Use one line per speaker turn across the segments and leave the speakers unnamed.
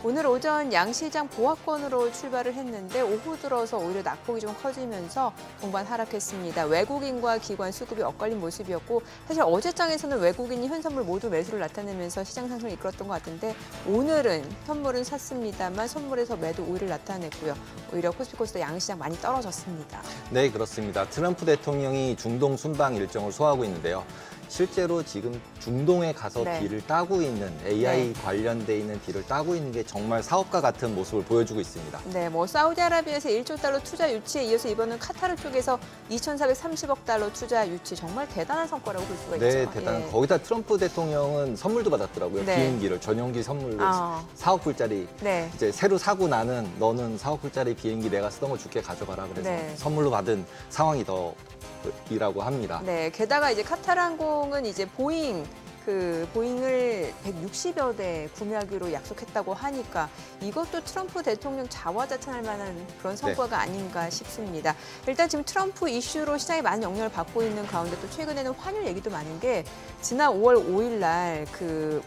오늘 오전 양시장 보합권으로 출발을 했는데 오후 들어서 오히려 낙폭이 좀 커지면서 동반 하락했습니다. 외국인과 기관 수급이 엇갈린 모습이었고 사실 어제장에서는 외국인이 현선물 모두 매수를 나타내면서 시장 상승을 이끌었던 것 같은데 오늘은 현물은 샀습니다만 선물에서 매도 우위를 나타냈고요. 오히려 코스피코스닥 양시장 많이 떨어졌습니다.
네, 그렇습니다. 트럼프 대통령이 중동 순방 일정을 소화하고 있는데요. 실제로 지금 중동에 가서 딜을 따고 있는 AI 관련돼 있는 딜을 따고 있는 게 정말 사업가 같은 모습을 보여주고 있습니다.
네, 사우디아라비아에서 1조 달러 투자 유치에 이어서 이번은 카타르 쪽에서 2,430억 달러 투자 유치 정말 대단한 성과라고 볼 수가 있죠.
네, 대단한. 거기다 트럼프 대통령은 선물도 받았더라고요. 비행기를 전용기 선물로 4억 불짜리 이제 새로 사고 나는 너는 4억 불짜리 비행기 내가 쓰던 거 줄게 가져가라 그래서 선물로 받은 상황이 이라고 합니다.
네, 게다가 이제 카타르 항공은 이제 보잉을 160여 대 구매하기로 약속했다고 하니까 이것도 트럼프 대통령 자화자찬할 만한 그런 성과가 아닌가 싶습니다. 일단 지금 트럼프 이슈로 시장에 많은 영향을 받고 있는 가운데 또 최근에는 환율 얘기도 많은 게 지난 5월 5일 날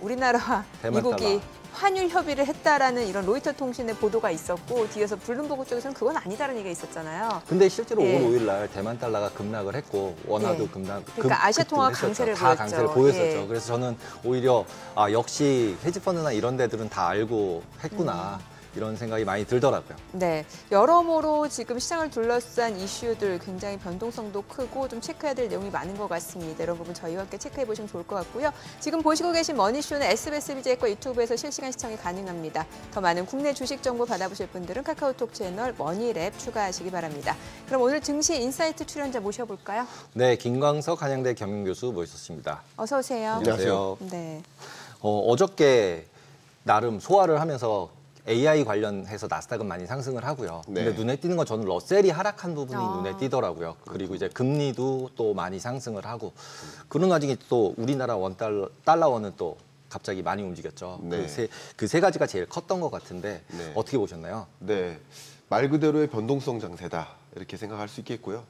우리나라와 미국이 환율 협의를 했다라는 이런 로이터 통신의 보도가 있었고 뒤에서 블룸버그 쪽에서는 그건 아니다라는 얘기가 있었잖아요.
근데 실제로 5월 5일 날 대만 달러가 급락을 했고 원화도
그러니까 아시아 통화 강세를 보였죠.
강세를 보였었죠. 그래서 저는 오히려 역시 헤지펀드나 이런 데들은 다 알고 했구나. 이런 생각이 많이 들더라고요.
네, 여러모로 지금 시장을 둘러싼 이슈들 굉장히 변동성도 크고 좀 체크해야 될 내용이 많은 것 같습니다. 이런 부분 저희와 함께 체크해 보시면 좋을 것 같고요. 지금 보시고 계신 머니쇼는 SBS BJ과 유튜브에서 실시간 시청이 가능합니다. 더 많은 국내 주식 정보 받아보실 분들은 카카오톡 채널 머니랩 추가하시기 바랍니다. 그럼 오늘 증시 인사이트 출연자 모셔볼까요?
네, 김광석 한양대 경영교수 모셨습니다.
어서 오세요.
안녕하세요.
네.
어저께 나름 소화를 하면서 AI 관련해서 나스닥은 많이 상승을 하고요. 근데 눈에 띄는 건 저는 러셀이 하락한 부분이 눈에 띄더라고요. 그리고 이제 금리도 또 많이 상승을 하고 그런 와중에 또 우리나라 달러원은 또 갑자기 많이 움직였죠. 그 세 가지가 제일 컸던 것 같은데 어떻게 보셨나요?
네, 말 그대로의 변동성 장세다 이렇게 생각할 수 있겠고요.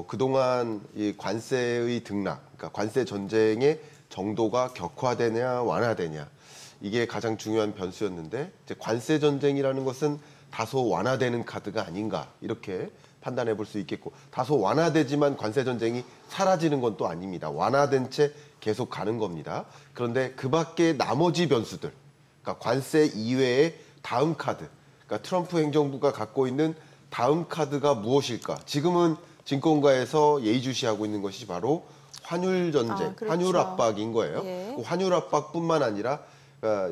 그동안 이 관세의 등락, 그러니까 관세 전쟁의 정도가 격화되냐 완화되냐 이게 가장 중요한 변수였는데 이제 관세 전쟁이라는 것은 다소 완화되는 카드가 아닌가 이렇게 판단해 볼 수 있겠고 다소 완화되지만 관세 전쟁이 사라지는 건 또 아닙니다. 완화된 채 계속 가는 겁니다. 그런데 그 밖에 나머지 변수들, 그러니까 관세 이외의 다음 카드, 그러니까 트럼프 행정부가 갖고 있는 다음 카드가 무엇일까? 지금은 증권가에서 예의주시하고 있는 것이 바로 환율 전쟁, 환율 압박인 거예요. 그 환율 압박뿐만 아니라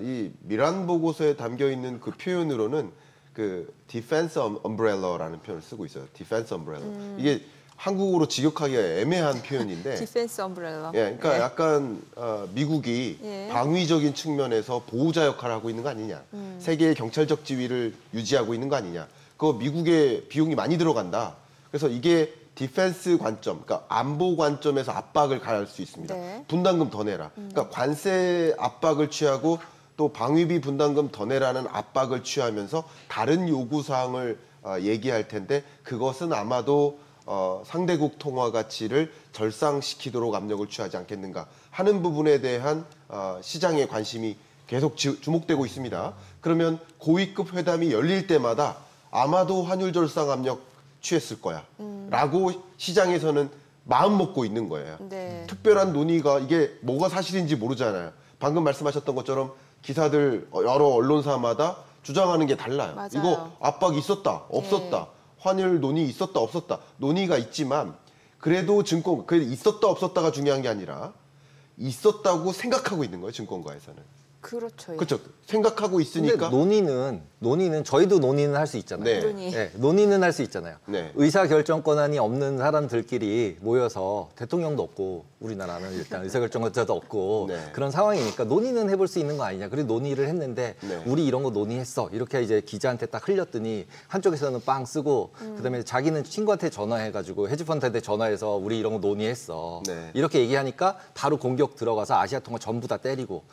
이 미란 보고서에 담겨 있는 그 표현으로는 그 디펜스 엄브렐러라는 표현을 쓰고 있어요. 디펜스 엄브렐러. 이게 한국어로 직역하기가 애매한 표현인데.
디펜스 엄브렐러.
그러니까 약간 미국이 방위적인 측면에서 보호자 역할을 하고 있는 거 아니냐. 세계의 경찰적 지위를 유지하고 있는 거 아니냐. 그거 미국의 비용이 많이 들어간다. 그래서 이게 디펜스 관점, 그러니까 안보 관점에서 압박을 가할 수 있습니다. 분담금 더 내라. 그러니까 관세 압박을 취하고 또 방위비 분담금 더 내라는 압박을 취하면서 다른 요구사항을 얘기할 텐데 그것은 아마도 상대국 통화 가치를 절상시키도록 압력을 취하지 않겠는가 하는 부분에 대한 시장의 관심이 계속 주목되고 있습니다. 그러면 고위급 회담이 열릴 때마다 아마도 환율 절상 압력 취했을 거야 라고 시장에서는 마음 먹고 있는 거예요. 특별한 논의가 이게 뭐가 사실인지 모르잖아요. 방금 말씀하셨던 것처럼 기사들 여러 언론사마다 주장하는 게 달라요. 이거 압박 있었다 없었다 환율 논의 있었다 없었다 논의가 있지만 그래도 그래도 있었다 없었다가 중요한 게 아니라 있었다고 생각하고 있는 거예요. 증권가에서는.
그렇죠.
그렇죠. 생각하고 있으니까.
근데 논의는 저희도 논의는 할 수 있잖아요. 논의는 할 수 있잖아요. 의사결정권한이 없는 사람들끼리 모여서 대통령도 없고 우리나라는 일단 의사결정권자도 없고 그런 상황이니까 논의는 해볼 수 있는 거 아니냐. 그리고 논의를 했는데 우리 이런 거 논의했어. 이렇게 이제 기자한테 딱 흘렸더니 한쪽에서는 빵 쓰고 그다음에 자기는 친구한테 전화해가지고 헤지펀드한테 전화해서 우리 이런 거 논의했어. 이렇게 얘기하니까 바로 공격 들어가서 아시아통화 전부 다 때리고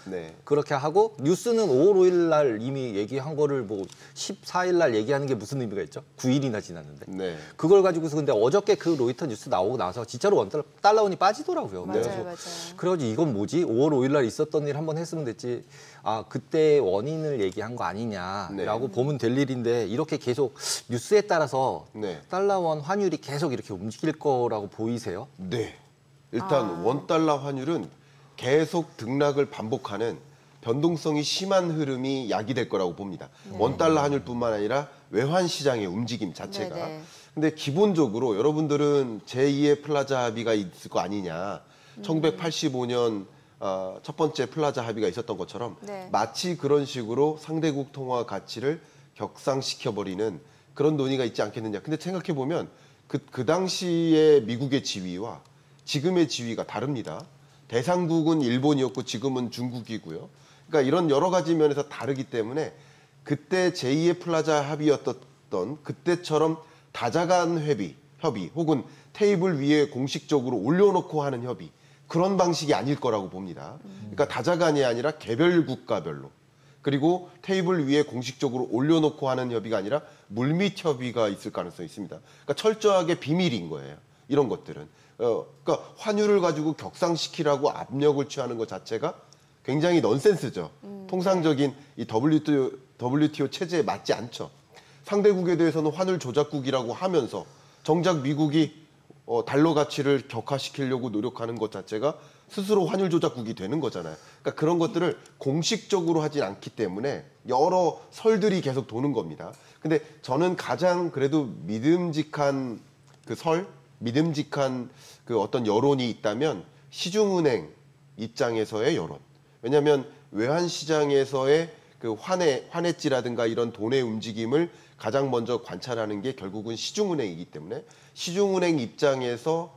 그렇게 하고 뉴스는 5월 5일 날 이미 얘기한 거를 뭐 14일 날 얘기하는 게 무슨 의미가 있죠? 9일이나 지났는데.
네.
그걸 가지고서 근데 어저께 그 로이터 뉴스 나오고 나서 진짜로 원달러원이 빠지더라고요.
맞아요,
그래서
맞아요.
그래가지고 이건 뭐지? 5월 5일 날 있었던 일 한번 했으면 됐지. 아, 그때 원인을 얘기한 거 아니냐라고 보면 될 일인데 이렇게 계속 뉴스에 따라서 달러원 환율이 계속 이렇게 움직일 거라고 보이세요?
네. 일단 원달러 환율은 계속 등락을 반복하는 변동성이 심한 흐름이 야기될 거라고 봅니다. 원달러 환율뿐만 아니라 외환 시장의 움직임 자체가.
네네.
근데 기본적으로 여러분들은 제2의 플라자 합의가 있을 거 아니냐. 1985년 첫 번째 플라자 합의가 있었던 것처럼 마치 그런 식으로 상대국 통화 가치를 격상시켜버리는 그런 논의가 있지 않겠느냐. 근데 생각해보면 그 당시에 미국의 지위와 지금의 지위가 다릅니다. 대상국은 일본이었고 지금은 중국이고요. 그러니까 이런 여러 가지 면에서 다르기 때문에 그때 제2의 플라자 합의였던 그때처럼 다자간 협의 혹은 테이블 위에 공식적으로 올려놓고 하는 협의 그런 방식이 아닐 거라고 봅니다. 그러니까 다자간이 아니라 개별 국가별로 그리고 테이블 위에 공식적으로 올려놓고 하는 협의가 아니라 물밑 협의가 있을 가능성이 있습니다. 그러니까 철저하게 비밀인 거예요. 이런 것들은. 그러니까 환율을 가지고 격상시키라고 압력을 취하는 것 자체가 굉장히 넌센스죠. 통상적인 이 WTO 체제에 맞지 않죠. 상대국에 대해서는 환율 조작국이라고 하면서 정작 미국이 달러 가치를 격화시키려고 노력하는 것 자체가 스스로 환율 조작국이 되는 거잖아요. 그러니까 그런 것들을 공식적으로 하진 않기 때문에 여러 설들이 계속 도는 겁니다. 근데 저는 가장 그래도 믿음직한 믿음직한 그 어떤 여론이 있다면 시중은행 입장에서의 여론. 왜냐하면 외환시장에서의 그 환해지라든가 이런 돈의 움직임을 가장 먼저 관찰하는 게 결국은 시중은행이기 때문에 시중은행 입장에서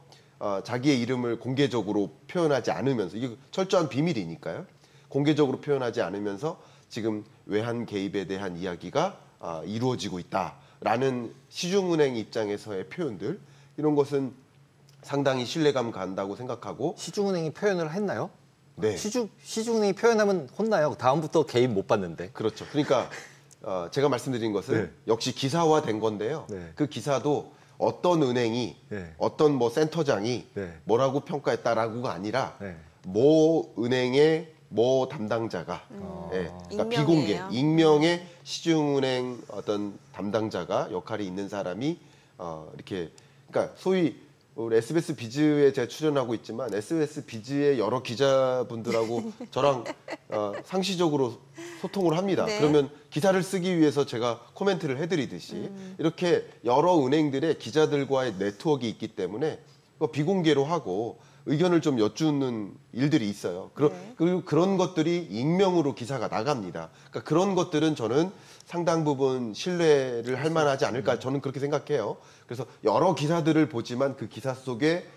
자기의 이름을 공개적으로 표현하지 않으면서 이게 철저한 비밀이니까요. 공개적으로 표현하지 않으면서 지금 외환 개입에 대한 이야기가 이루어지고 있다라는 시중은행 입장에서의 표현들 이런 것은 상당히 신뢰감 간다고 생각하고
시중은행이 표현을 했나요?
네.
시중은행이 표현하면 혼나요. 다음부터 개입 못 받는데.
그렇죠. 그러니까 제가 말씀드린 것은 역시 기사화된 건데요. 그 기사도 어떤 은행이 어떤 뭐 센터장이 뭐라고 평가했다라고가 아니라 모 은행의 모 담당자가 그러니까 비공개 익명의 시중은행 어떤 담당자가 역할이 있는 사람이 이렇게 그러니까 소위 우리 SBS 비즈에 제가 출연하고 있지만 SBS 비즈의 여러 기자분들하고 저랑 상시적으로 소통을 합니다. 그러면 기사를 쓰기 위해서 제가 코멘트를 해드리듯이 이렇게 여러 은행들의 기자들과의 네트워크가 있기 때문에 비공개로 하고 의견을 좀 여쭈는 일들이 있어요. 그리고 그런 것들이 익명으로 기사가 나갑니다. 그러니까 그런 것들은 저는 상당 부분 신뢰를 할 만하지 않을까 저는 그렇게 생각해요. 그래서 여러 기사들을 보지만 그 기사 속에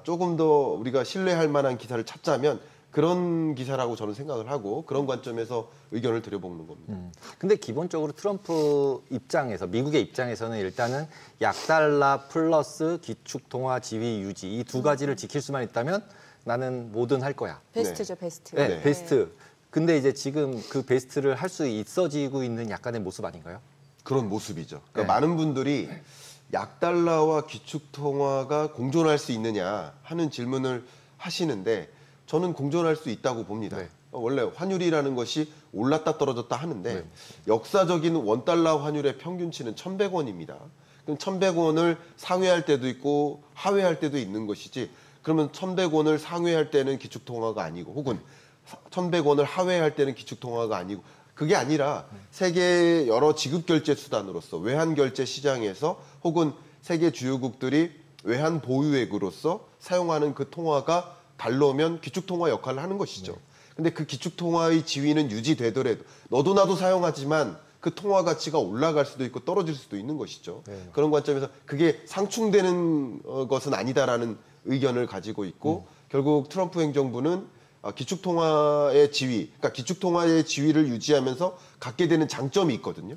조금 더 우리가 신뢰할 만한 기사를 찾자면 그런 기사라고 저는 생각을 하고 그런 관점에서 의견을 드려보는 겁니다.
근데 기본적으로 트럼프 입장에서 미국의 입장에서는 일단은 약달러 플러스 기축통화 지위 유지 이 두 가지를 지킬 수만 있다면 나는 뭐든 할 거야.
베스트죠, 베스트.
네, 베스트. 근데 이제 지금 그 베스트를 할 수 있어지고 있는 약간의 모습 아닌가요?
그런 모습이죠. 그러니까 많은 분들이 약달러와 기축통화가 공존할 수 있느냐 하는 질문을 하시는데 저는 공존할 수 있다고 봅니다. 원래 환율이라는 것이 올랐다 떨어졌다 하는데 역사적인 원달러 환율의 평균치는 1,100원입니다. 그럼 1,100원을 상회할 때도 있고 하회할 때도 있는 것이지 그러면 1,100원을 상회할 때는 기축통화가 아니고 혹은 1,100원을 하회할 때는 기축통화가 아니고 그게 아니라 세계의 여러 지급결제 수단으로서 외환결제 시장에서 혹은 세계 주요국들이 외환 보유액으로서 사용하는 그 통화가 달러면 기축통화 역할을 하는 것이죠. 근데 그 기축통화의 지위는 유지되더라도 너도 나도 사용하지만 그 통화 가치가 올라갈 수도 있고 떨어질 수도 있는 것이죠. 그런 관점에서 그게 상충되는 것은 아니다라는 의견을 가지고 있고 결국 트럼프 행정부는 기축통화의 지위, 그러니까 기축통화의 지위를 유지하면서 갖게 되는 장점이 있거든요.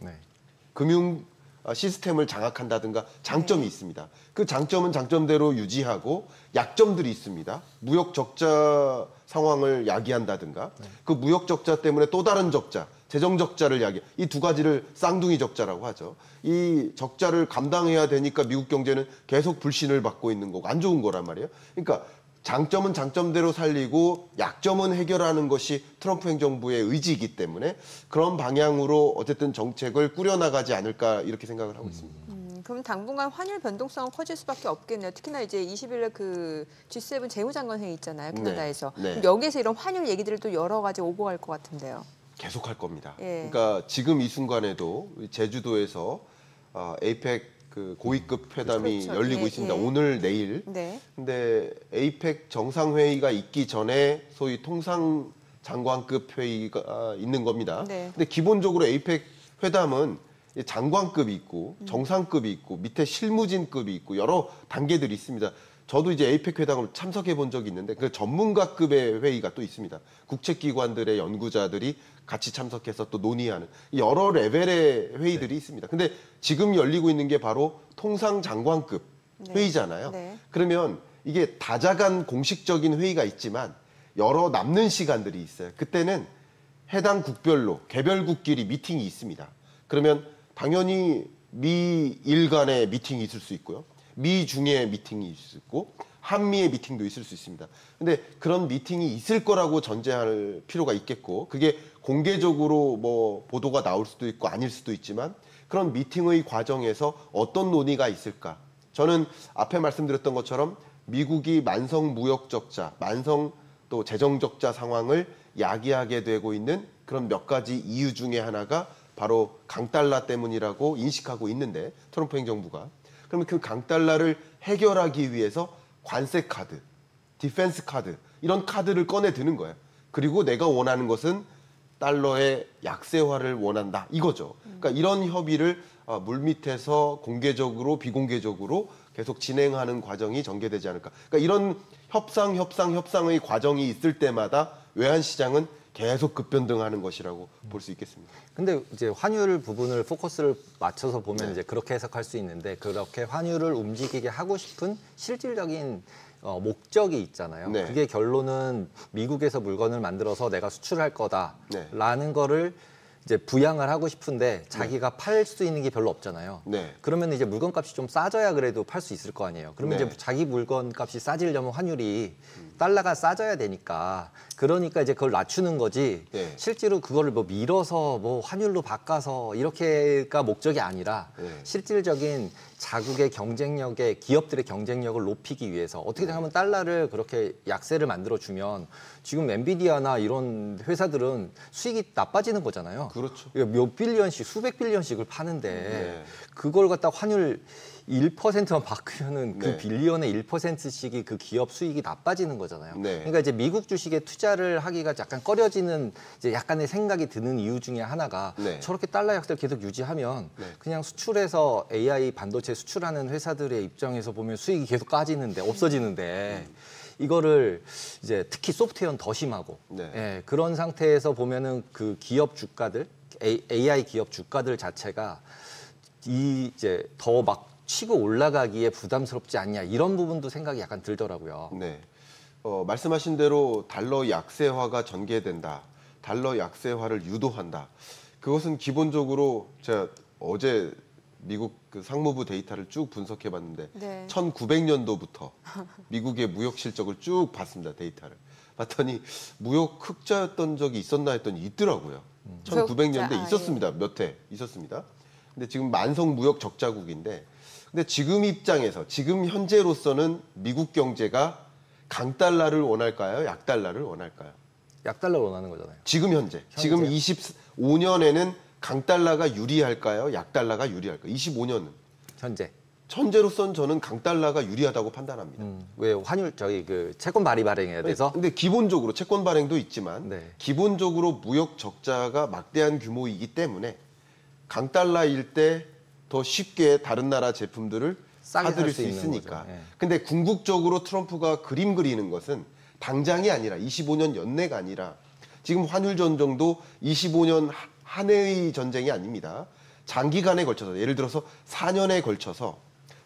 금융 시스템을 장악한다든가 장점이 있습니다. 그 장점은 장점대로 유지하고 약점들이 있습니다. 무역 적자 상황을 야기한다든가 그 무역 적자 때문에 또 다른 적자, 재정 적자를 이야기. 이 두 가지를 쌍둥이 적자라고 하죠. 이 적자를 감당해야 되니까 미국 경제는 계속 불신을 받고 있는 거고 안 좋은 거란 말이에요. 그러니까 장점은 장점대로 살리고 약점은 해결하는 것이 트럼프 행정부의 의지이기 때문에 그런 방향으로 어쨌든 정책을 꾸려나가지 않을까 이렇게 생각을 하고 있습니다.
그럼 당분간 환율 변동성은 커질 수밖에 없겠네요. 특히나 이제 20일에 그 G7 재무장관 회의 있잖아요, 캐나다에서.
네.
그럼 여기서 이런 환율 얘기들을 또 여러 가지 오고 갈 것 같은데요.
계속 할 겁니다.
예.
그러니까 지금 이 순간에도 제주도에서 에이펙 그 고위급 회담이
그렇죠.
열리고
예,
있습니다.
예.
오늘 내일.
네.
근데 에이펙 정상회의가 있기 전에 소위 통상장관급 회의가 있는 겁니다.
네.
근데 기본적으로 에이펙 회담은 장관급이 있고 정상급이 있고 밑에 실무진급이 있고 여러 단계들이 있습니다. 저도 이제 에이펙 회담을 참석해 본 적이 있는데 그 전문가급의 회의가 또 있습니다. 국책기관들의 연구자들이 같이 참석해서 또 논의하는 여러 레벨의 회의들이 있습니다. 근데 지금 열리고 있는 게 바로 통상장관급 회의잖아요.
네.
그러면 이게 다자간 공식적인 회의가 있지만 여러 남는 시간들이 있어요. 그때는 해당 국별로 개별국끼리 미팅이 있습니다. 그러면 당연히 미일 간의 미팅이 있을 수 있고요. 미중의 미팅이 있을 수 있고 한미의 미팅도 있을 수 있습니다. 근데 그런 미팅이 있을 거라고 전제할 필요가 있겠고 그게 공개적으로 뭐 보도가 나올 수도 있고 아닐 수도 있지만 그런 미팅의 과정에서 어떤 논의가 있을까? 저는 앞에 말씀드렸던 것처럼 미국이 만성 무역 적자, 만성 또 재정 적자 상황을 야기하게 되고 있는 그런 몇 가지 이유 중에 하나가 바로 강달러 때문이라고 인식하고 있는데 트럼프 행정부가 그러면 그 강달러를 해결하기 위해서 관세 카드, 디펜스 카드 이런 카드를 꺼내 드는 거예요. 그리고 내가 원하는 것은 달러의 약세화를 원한다 이거죠. 그러니까 이런 협의를 물밑에서 공개적으로 비공개적으로 계속 진행하는 과정이 전개되지 않을까. 그러니까 이런 협상의 과정이 있을 때마다 외환시장은 계속 급변동하는 것이라고 볼 수 있겠습니다.
근데 이제 환율 부분을 포커스를 맞춰서 보면
네.
이제 그렇게 해석할 수 있는데 그렇게 환율을 움직이게 하고 싶은 실질적인 목적이 있잖아요.
네.
그게 결론은 미국에서 물건을 만들어서 내가 수출할 거다라는
네.
거를 이제 부양을 하고 싶은데 자기가 팔 수 있는 게 별로 없잖아요.
네.
그러면 이제 물건값이 좀 싸져야 그래도 팔 수 있을 거 아니에요. 그러면
네.
이제 자기 물건값이 싸지려면 환율이 달러가 싸져야 되니까 그러니까 이제 그걸 낮추는 거지.
네.
실제로 그거를 뭐 밀어서 뭐 환율로 바꿔서 이렇게가 목적이 아니라
네.
실질적인 자국의 경쟁력에 기업들의 경쟁력을 높이기 위해서 어떻게 생각하면 달러를 그렇게 약세를 만들어 주면 지금 엔비디아나 이런 회사들은 수익이 나빠지는 거잖아요.
그렇죠.
몇 빌리언씩 수백 빌리언씩을 파는데
네.
그걸 갖다 환율 1%만 바꾸면은 그
네.
빌리언의 1%씩이 그 기업 수익이 나빠지는 거잖아요.
네.
그러니까 이제 미국 주식에 투자를 하기가 약간 꺼려지는 이제 약간의 생각이 드는 이유 중에 하나가
네.
저렇게 달러 약세를 계속 유지하면
네.
그냥 수출해서 AI 반도체 수출하는 회사들의 입장에서 보면 수익이 계속 까지는데 없어지는데 이거를 이제 특히 소프트웨어는 더 심하고
네.
예, 그런 상태에서 보면은 그 기업 주가들 AI 기업 주가들 자체가 이제 더 막 치고 올라가기에 부담스럽지 않냐 이런 부분도 생각이 약간 들더라고요.
네. 말씀하신 대로 달러 약세화가 전개된다. 달러 약세화를 유도한다. 그것은 기본적으로 제가 어제 미국 그 상무부 데이터를 쭉 분석해 봤는데
네.
1900년도부터 미국의 무역 실적을 쭉 봤습니다. 데이터를. 봤더니 무역 흑자였던 적이 있었나 했더니 있더라고요. 1900년대 있었습니다. 몇 해 있었습니다. 근데 지금 만성 무역 적자국인데 근데 지금 입장에서 지금 현재로서는 미국 경제가 강달러를 원할까요? 약달러를 원할까요?
약달러를 원하는 거잖아요.
지금 현재. 지금 25년에는 강달러가 유리할까요? 약달러가 유리할까요? 25년은. 현재로서는 저는 강달러가 유리하다고 판단합니다.
왜 환율 그 채권 발행해야 돼서?
근데 기본적으로 채권 발행도 있지만
네.
기본적으로 무역 적자가 막대한 규모이기 때문에 강달러일 때 더 쉽게 다른 나라 제품들을 사들일 수 있으니까.
네.
근데 궁극적으로 트럼프가 그림 그리는 것은 당장이 아니라 25년 연내가 아니라 지금 환율 전쟁도 25년 한 해의 전쟁이 아닙니다. 장기간에 걸쳐서 예를 들어서 4년에 걸쳐서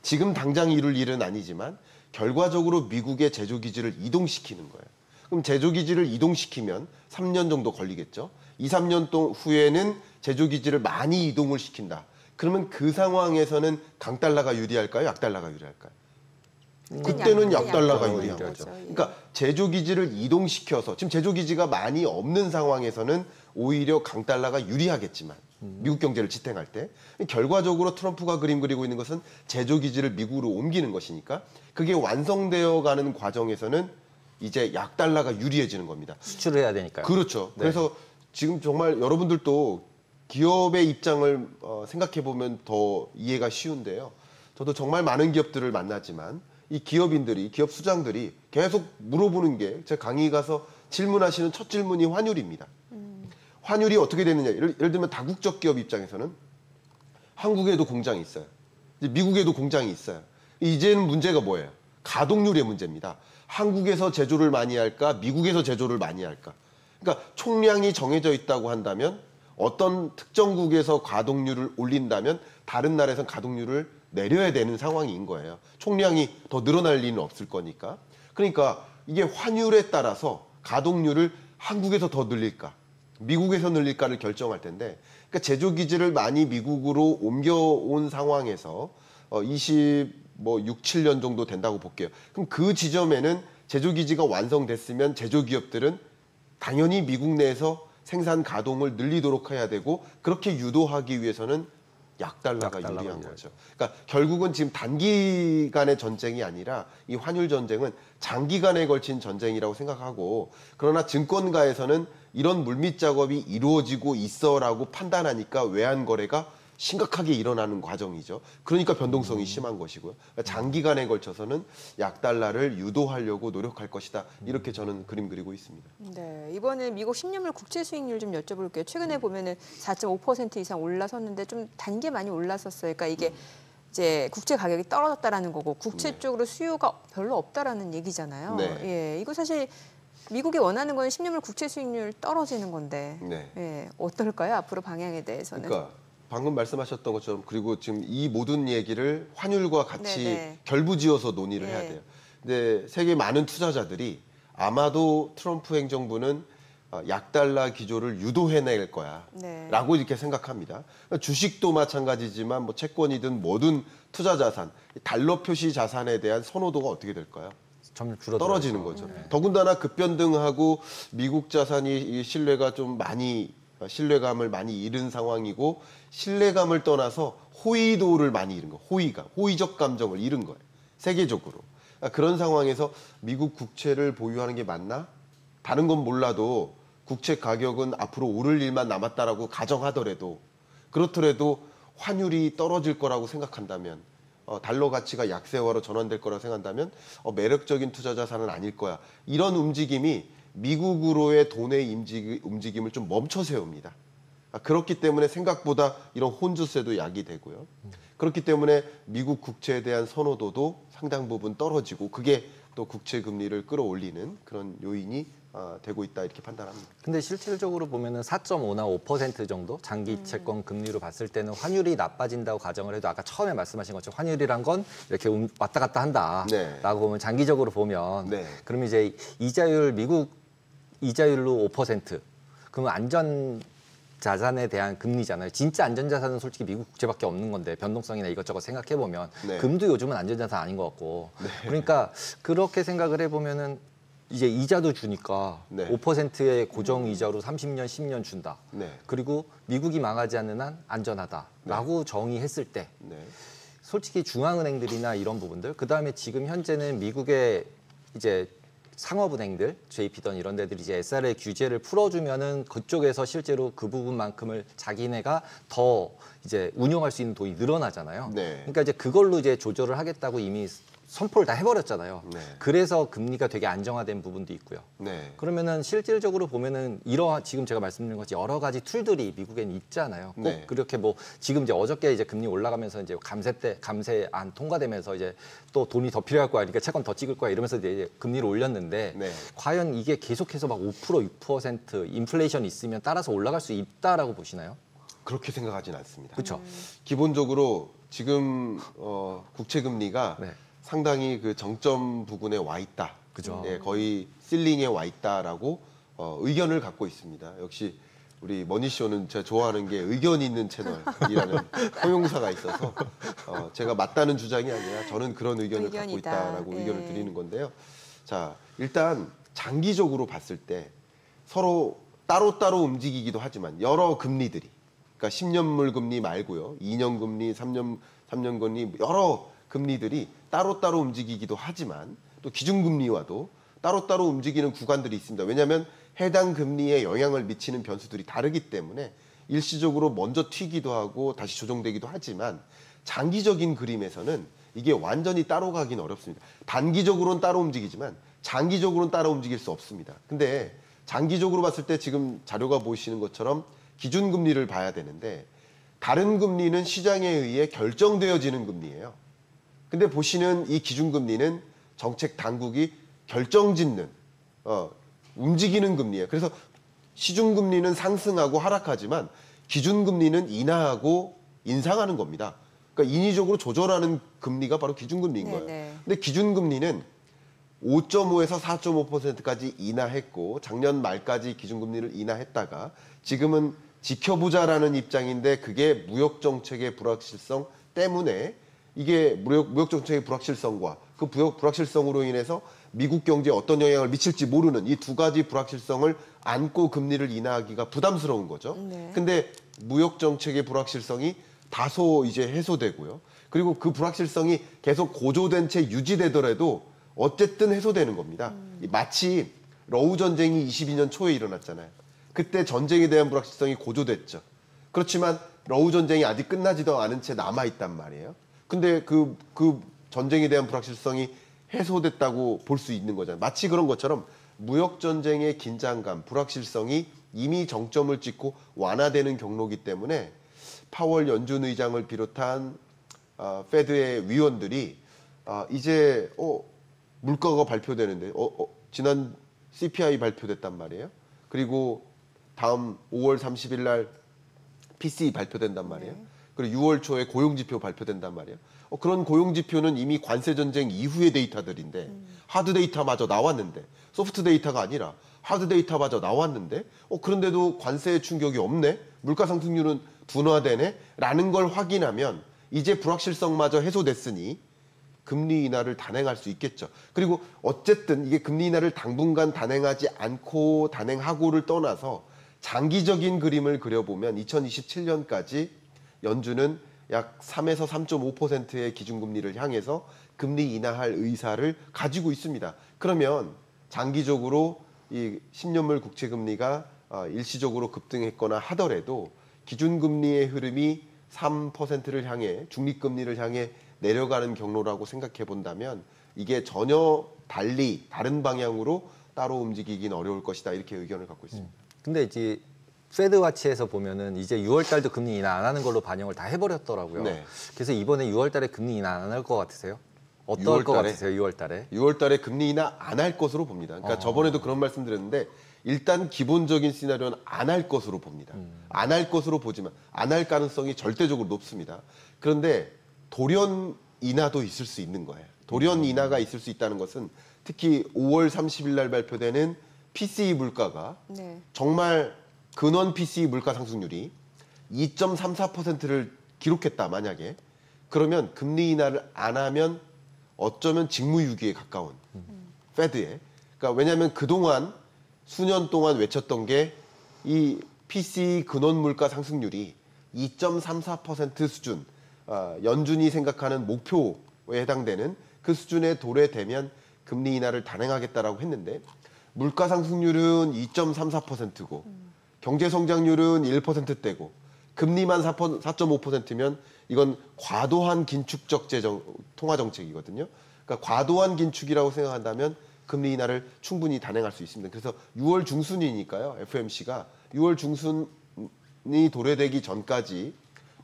지금 당장 이룰 일은 아니지만 결과적으로 미국의 제조기지를 이동시키는 거예요. 그럼 제조기지를 이동시키면 3년 정도 걸리겠죠. 2, 3년 후에는 제조기지를 많이 이동을 시킨다. 그러면 그 상황에서는 강달러가 유리할까요? 약달러가 유리할까요? 그때는 약달러가 유리한 거죠. 그러니까 제조기지를 이동시켜서 지금 제조기지가 많이 없는 상황에서는 오히려 강달러가 유리하겠지만 미국 경제를 지탱할 때 결과적으로 트럼프가 그림 그리고 있는 것은 제조기지를 미국으로 옮기는 것이니까 그게 완성되어 가는 과정에서는 이제 약달러가 유리해지는 겁니다.
수출을 해야 되니까요.
그렇죠. 네. 그래서 지금 정말 여러분들도 기업의 입장을 생각해 보면 더 이해가 쉬운데요. 저도 정말 많은 기업들을 만나지만 이 기업인들이, 기업 수장들이 계속 물어보는 게 제 강의 가서 질문하시는 첫 질문이 환율입니다. 환율이 어떻게 되느냐. 예를 들면 다국적 기업 입장에서는 한국에도 공장이 있어요. 미국에도 공장이 있어요. 이제는 문제가 뭐예요? 가동률의 문제입니다. 한국에서 제조를 많이 할까? 미국에서 제조를 많이 할까? 그러니까 총량이 정해져 있다고 한다면 어떤 특정국에서 가동률을 올린다면 다른 나라에서는 가동률을 내려야 되는 상황인 거예요. 총량이 더 늘어날 리는 없을 거니까. 그러니까 이게 환율에 따라서 가동률을 한국에서 더 늘릴까, 미국에서 늘릴까를 결정할 텐데, 그러니까 제조기지를 많이 미국으로 옮겨온 상황에서 6, 7년 정도 된다고 볼게요. 그럼 그 지점에는 제조기지가 완성됐으면 제조기업들은 당연히 미국 내에서 생산 가동을 늘리도록 해야 되고 그렇게 유도하기 위해서는 약달러가 유리한 거죠. 그러니까 결국은 지금 단기간의 전쟁이 아니라 이 환율 전쟁은 장기간에 걸친 전쟁이라고 생각하고, 그러나 증권가에서는 이런 물밑 작업이 이루어지고 있어라고 판단하니까 외환 거래가 심각하게 일어나는 과정이죠. 그러니까 변동성이 심한 것이고요. 그러니까 장기간에 걸쳐서는 약달러를 유도하려고 노력할 것이다. 이렇게 저는 그림 그리고 있습니다.
네, 이번에 미국 10년물 국채 수익률 좀 여쭤볼게요. 최근에 보면은 4.5% 이상 올라섰는데 좀 단계 많이 올랐었어요. 그러니까 이게 이제 국채 가격이 떨어졌다라는 거고 국채 쪽으로 수요가 별로 없다라는 얘기잖아요.
네.
예, 이거 사실 미국이 원하는 건 10년물 국채 수익률 떨어지는 건데,
네.
예, 어떨까요? 앞으로 방향에 대해서는?
그러니까 방금 말씀하셨던 것처럼, 그리고 지금 이 모든 얘기를 환율과 같이
네네.
결부지어서 논의를 해야 돼요. 근데 세계 많은 투자자들이 아마도 트럼프 행정부는 약달러 기조를 유도해낼 거야 라고 이렇게 생각합니다. 주식도 마찬가지지만 뭐 채권이든 뭐든 투자 자산, 달러 표시 자산에 대한 선호도가 어떻게 될까요?
점점
떨어지는 거죠. 더군다나 급변등하고 미국 자산이 신뢰가 좀 많이, 신뢰감을 많이 잃은 상황이고, 신뢰감을 떠나서 호의도를 많이 잃은 거예요. 호의적 감정을 잃은 거예요. 세계적으로. 그런 상황에서 미국 국채를 보유하는 게 맞나? 다른 건 몰라도 국채 가격은 앞으로 오를 일만 남았다라고 가정하더라도, 그렇더라도 환율이 떨어질 거라고 생각한다면, 달러 가치가 약세화로 전환될 거라고 생각한다면 매력적인 투자 자산은 아닐 거야. 이런 움직임이 미국으로의 돈의 움직임을 좀 멈춰 세웁니다. 그렇기 때문에 생각보다 이런 혼주세도 야기되고요. 그렇기 때문에 미국 국채에 대한 선호도도 상당 부분 떨어지고, 그게 또 국채 금리를 끌어올리는 그런 요인이 되고 있다, 이렇게 판단합니다.
근데 실질적으로 보면은 4.5나 5% 정도 장기 채권 금리로 봤을 때는 환율이 나빠진다고 가정을 해도, 아까 처음에 말씀하신 것처럼 환율이란 건 이렇게 왔다 갔다 한다라고 보면, 장기적으로 보면 그러면 이제 이자율, 미국 이자율로 5%, 그러면 안전 자산에 대한 금리잖아요. 진짜 안전자산은 솔직히 미국 국채밖에 없는 건데, 변동성이나 이것저것 생각해보면 금도 요즘은 안전자산 아닌 것 같고, 그러니까 그렇게 생각을 해보면은 이제 이자도 주니까 5%의 고정 이자로 30년, 10년 준다. 그리고 미국이 망하지 않는 한 안전하다라고 정의했을 때, 솔직히 중앙은행들이나 이런 부분들, 그 다음에 지금 현재는 미국의 이제 상업은행들, JP든 이런 데들이 이제 SR의 규제를 풀어주면은 그쪽에서 실제로 그 부분만큼을 자기네가 더 이제 운용할 수 있는 돈이 늘어나잖아요. 그러니까 이제 그걸로 이제 조절을 하겠다고 이미 선포를 다 해버렸잖아요. 그래서 금리가 되게 안정화된 부분도 있고요. 그러면은 실질적으로 보면은 지금 제가 말씀드린 것처럼 여러 가지 툴들이 미국엔 있잖아요. 꼭 그렇게 뭐 지금 이제 어저께 이제 금리 올라가면서 이제 감세안 통과되면서 이제 또 돈이 더 필요할 거야, 그러니까 채권 더 찍을 거야 이러면서 이제 금리를 올렸는데, 과연 이게 계속해서 막 5%, 6% 인플레이션이 있으면 따라서 올라갈 수 있다라고 보시나요?
그렇게 생각하진 않습니다.
그렇죠.
기본적으로 지금 국채 금리가 상당히 그 정점 부근에 와 있다.
그죠.
거의 실링에 와 있다라고 의견을 갖고 있습니다. 역시 우리 머니쇼는 제가 좋아하는 게 의견 있는 채널이라는 형용사가 있어서 제가 맞다는 주장이 아니라 저는 그런 의견을 갖고 있다라고 의견을 드리는 건데요. 자, 일단 장기적으로 봤을 때 서로 따로따로 움직이기도 하지만 여러 금리들이, 그러니까 10년물 금리 말고요, 2년 금리, 3년 금리, 여러 금리들이 따로따로 움직이기도 하지만 또 기준금리와도 따로따로 움직이는 구간들이 있습니다. 왜냐하면 해당 금리에 영향을 미치는 변수들이 다르기 때문에 일시적으로 먼저 튀기도 하고 다시 조정되기도 하지만 장기적인 그림에서는 이게 완전히 따로 가긴 어렵습니다. 단기적으로는 따로 움직이지만 장기적으로는 따로 움직일 수 없습니다. 근데 장기적으로 봤을 때 지금 자료가 보이시는 것처럼 기준금리를 봐야 되는데 다른 금리는 시장에 의해 결정되어지는 금리예요. 근데 보시는 이 기준금리는 정책 당국이 결정짓는 움직이는 금리예요. 그래서 시중금리는 상승하고 하락하지만 기준금리는 인하하고 인상하는 겁니다. 그러니까 인위적으로 조절하는 금리가 바로 기준금리인 거예요. 근데 기준금리는 5.5에서 4.5%까지 인하했고 작년 말까지 기준금리를 인하했다가 지금은 지켜보자라는 입장인데 그게 무역정책의 불확실성 때문에 이게 무역정책의 불확실성과 그 불확실성으로 인해서 미국 경제에 어떤 영향을 미칠지 모르는 이 두 가지 불확실성을 안고 금리를 인하하기가 부담스러운 거죠. 근데 무역정책의 불확실성이 다소 이제 해소되고요. 그리고 그 불확실성이 계속 고조된 채 유지되더라도 어쨌든 해소되는 겁니다. 마치 러우 전쟁이 22년 초에 일어났잖아요. 그때 전쟁에 대한 불확실성이 고조됐죠. 그렇지만 러우 전쟁이 아직 끝나지도 않은 채 남아있단 말이에요. 근데 그 전쟁에 대한 불확실성이 해소됐다고 볼 수 있는 거잖아요. 마치 그런 것처럼 무역전쟁의 긴장감, 불확실성이 이미 정점을 찍고 완화되는 경로이기 때문에 파월 연준 의장을 비롯한 페드의 위원들이 이제 물가가 발표되는데 지난 CPI 발표됐단 말이에요. 그리고 다음 5월 30일 날 PCE 발표된단 말이에요. 그리고 6월 초에 고용지표 발표된단 말이에요. 그런 고용지표는 이미 관세전쟁 이후의 데이터들인데 하드 데이터마저 나왔는데 소프트 데이터가 아니라 하드 데이터마저 나왔는데 그런데도 관세 충격이 없네? 물가 상승률은 둔화되네? 라는 걸 확인하면 이제 불확실성마저 해소됐으니 금리 인하를 단행할 수 있겠죠. 그리고 어쨌든 이게 금리 인하를 당분간 단행하지 않고 단행하고를 떠나서 장기적인 그림을 그려보면 2027년까지 연준은 약 3에서 3.5%의 기준금리를 향해서 금리 인하할 의사를 가지고 있습니다. 그러면 장기적으로 이 10년물 국채금리가 일시적으로 급등했거나 하더라도 기준금리의 흐름이 3%를 향해 중립금리를 향해 내려가는 경로라고 생각해 본다면 이게 전혀 달리 다른 방향으로 따로 움직이긴 어려울 것이다 이렇게 의견을 갖고 있습니다.
근데 이제 페드와치에서 보면은 이제 6월 달도 금리 인하 안 하는 걸로 반영을 다 해버렸더라고요. 네. 그래서 이번에 6월 달에 금리 인하 안 할 것 같으세요? 어떨 것 같으세요? 6월 달에?
6월 달에 금리 인하 안 할 것으로 봅니다. 그러니까 저번에도 그런 말씀 드렸는데 일단 기본적인 시나리오는 안 할 것으로 봅니다. 안 할 것으로 보지만 안 할 가능성이 절대적으로 높습니다. 그런데 돌연 인하도 있을 수 있는 거예요. 돌연 인하가 있을 수 있다는 것은 특히 5월 30일 날 발표되는 PCE 물가가 정말 근원 PCE 물가 상승률이 2.34%를 기록했다 만약에 그러면 금리 인하를 안 하면 어쩌면 직무유기에 가까운 페드에 그러니까 왜냐하면 그동안 수년 동안 외쳤던 게 이 PCE 근원 물가 상승률이 2.34% 수준 연준이 생각하는 목표에 해당되는 그 수준에 도래되면 금리 인하를 단행하겠다라고 했는데 물가 상승률은 2.34%고 경제 성장률은 1%대고 금리만 4.5%면 이건 과도한 긴축적 통화 정책이거든요. 그러니까 과도한 긴축이라고 생각한다면 금리 인하를 충분히 단행할 수 있습니다. 그래서 6월 중순이니까요. FOMC가 6월 중순이 도래되기 전까지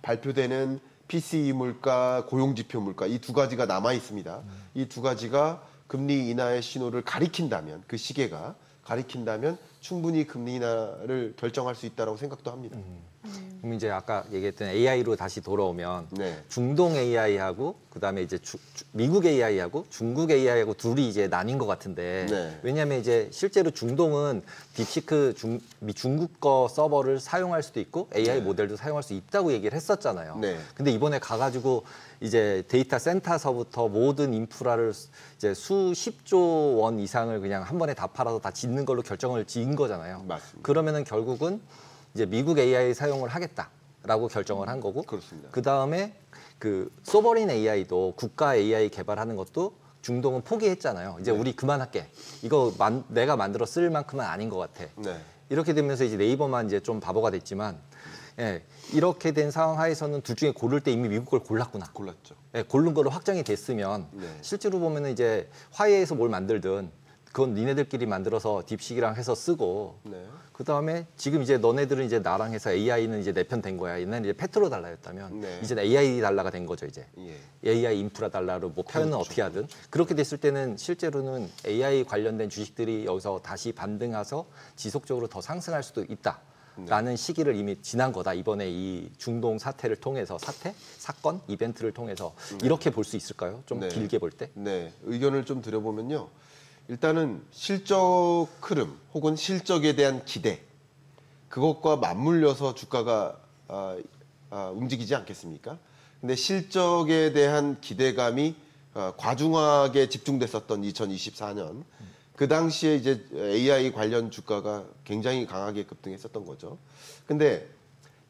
발표되는 PCE 물가, 고용지표 물가 이 두 가지가 남아 있습니다. 이 두 가지가 금리 인하의 신호를 가리킨다면 그 시계가 가리킨다면 충분히 금리 인하를 결정할 수 있다고 생각도 합니다.
그럼 이제 아까 얘기했던 AI로 다시 돌아오면
네.
중동 AI하고 그다음에 이제 미국 AI하고 중국 AI하고 둘이 이제 나뉜 것 같은데
네.
왜냐하면 이제 실제로 중동은 딥시크 중국 거 서버를 사용할 수도 있고 AI
네.
모델도 사용할 수 있다고 얘기를 했었잖아요.
네.
근데 이번에 가가지고 이제 데이터 센터서부터 모든 인프라를 이제 수십조 원 이상을 그냥 한 번에 다 팔아서 다 짓는 걸로 결정을 지은 거잖아요.
맞습니다.
그러면은 결국은 이제 미국 AI 사용을 하겠다라고 결정을 한 거고,
그렇습니다.
그 다음에 그 소버린 AI도 국가 AI 개발하는 것도 중동은 포기했잖아요. 이제
네.
우리 그만할게. 이거 내가 만들어 쓸 만큼은 아닌 것 같아.
네.
이렇게 되면서 이제 네이버만 이제 좀 바보가 됐지만, 예, 이렇게 된 상황 하에서는 둘 중에 고를 때 이미 미국 걸 골랐구나.
골랐죠.
예, 고른 걸로 확정이 됐으면
네.
실제로 보면은 이제 화해에서 뭘 만들든 그건 니네들끼리 만들어서 딥식이랑 해서 쓰고.
네.
그 다음에 지금 이제 너네들은 이제 나랑 해서 AI는 이제 내 편 된 거야. 옛날에 이제 페트로 달라였다면
네.
이제 AI 달라가 된 거죠 이제.
예.
AI 인프라 달러로 뭐 표현은
그렇죠.
어떻게 하든 그렇게 됐을 때는 실제로는 AI 관련된 주식들이 여기서 다시 반등해서 지속적으로 더 상승할 수도 있다라는 시기를 이미 지난 거다. 이번에 이 중동 사태를 통해서 사건, 이벤트를 통해서 이렇게 볼 수 있을까요? 좀
네.
길게 볼 때?
네, 의견을 좀 드려보면요. 일단은 실적 흐름 혹은 실적에 대한 기대 그것과 맞물려서 주가가 움직이지 않겠습니까? 근데 실적에 대한 기대감이 과중하게 집중됐었던 2024년 그 당시에 이제 AI 관련 주가가 굉장히 강하게 급등했었던 거죠. 근데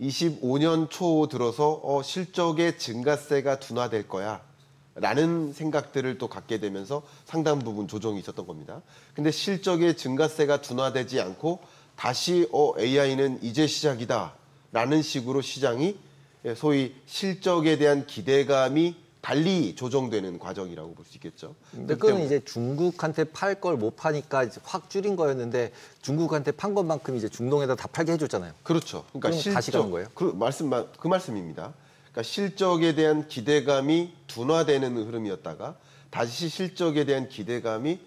25년 초 들어서 실적의 증가세가 둔화될 거야 라는 생각들을 또 갖게 되면서 상당 부분 조정이 있었던 겁니다. 근데 실적의 증가세가 둔화되지 않고 다시 AI는 이제 시작이다 라는 식으로 시장이 소위 실적에 대한 기대감이 달리 조정되는 과정이라고 볼 수 있겠죠.
근데 그건 이제 중국한테 팔 걸 못 파니까 이제 확 줄인 거였는데 중국한테 판 것만큼 이제 중동에다 다 팔게 해줬잖아요.
그렇죠. 그러니까
그럼 다시 가는 거예요?
그 말씀입니다. 그러니까 실적에 대한 기대감이 둔화되는 흐름이었다가 다시 실적에 대한 기대감이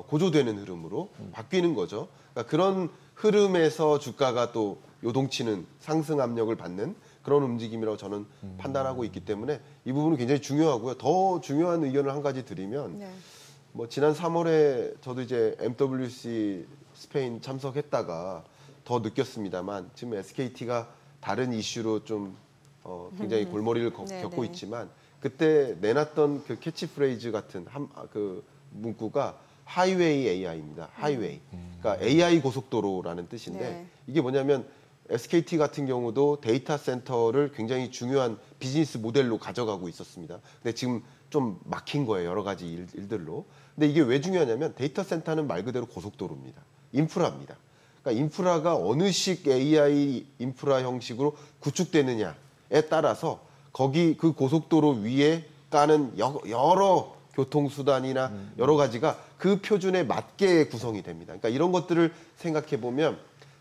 고조되는 흐름으로 바뀌는 거죠. 그러니까 그런 흐름에서 주가가 또 요동치는 상승 압력을 받는 그런 움직임이라고 저는 판단하고 있기 때문에 이 부분은 굉장히 중요하고요. 더 중요한 의견을 한 가지 드리면
네.
뭐 지난 3월에 저도 이제 MWC 스페인 참석했다가 더 느꼈습니다만 지금 SKT가 다른 이슈로 좀 굉장히 골머리를 겪고 있지만 그때 내놨던 그 캐치프레이즈 같은 그 문구가 하이웨이 AI입니다. 하이웨이. 그러니까 AI 고속도로라는 뜻인데
네.
이게 뭐냐면 SKT 같은 경우도 데이터 센터를 굉장히 중요한 비즈니스 모델로 가져가고 있었습니다. 근데 지금 좀 막힌 거예요. 여러 가지 일들로. 근데 이게 왜 중요하냐면 데이터 센터는 말 그대로 고속도로입니다. 인프라입니다. 그러니까 인프라가 어느 식 AI 인프라 형식으로 구축되느냐에 따라서 거기 그 고속도로 위에 까는 여러 교통수단이나 여러 가지가 그 표준에 맞게 구성이 됩니다. 그러니까 이런 것들을 생각해 보면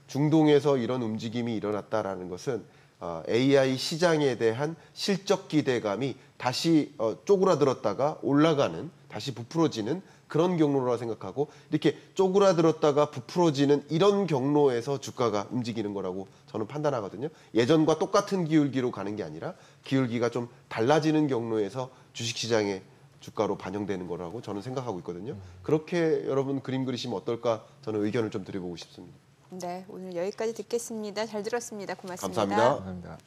중동에서 이런 움직임이 일어났다라는 것은 AI 시장에 대한 실적 기대감이 다시 쪼그라들었다가 올라가는, 다시 부풀어지는 그런 경로라고 생각하고 이렇게 쪼그라들었다가 부풀어지는 이런 경로에서 주가가 움직이는 거라고 저는 판단하거든요. 예전과 똑같은 기울기로 가는 게 아니라 기울기가 좀 달라지는 경로에서 주식시장의 주가로 반영되는 거라고 저는 생각하고 있거든요. 그렇게 여러분 그림 그리시면 어떨까 저는 의견을 좀 드려보고 싶습니다.
네, 오늘 여기까지 듣겠습니다. 잘 들었습니다. 고맙습니다.
감사합니다.
감사합니다.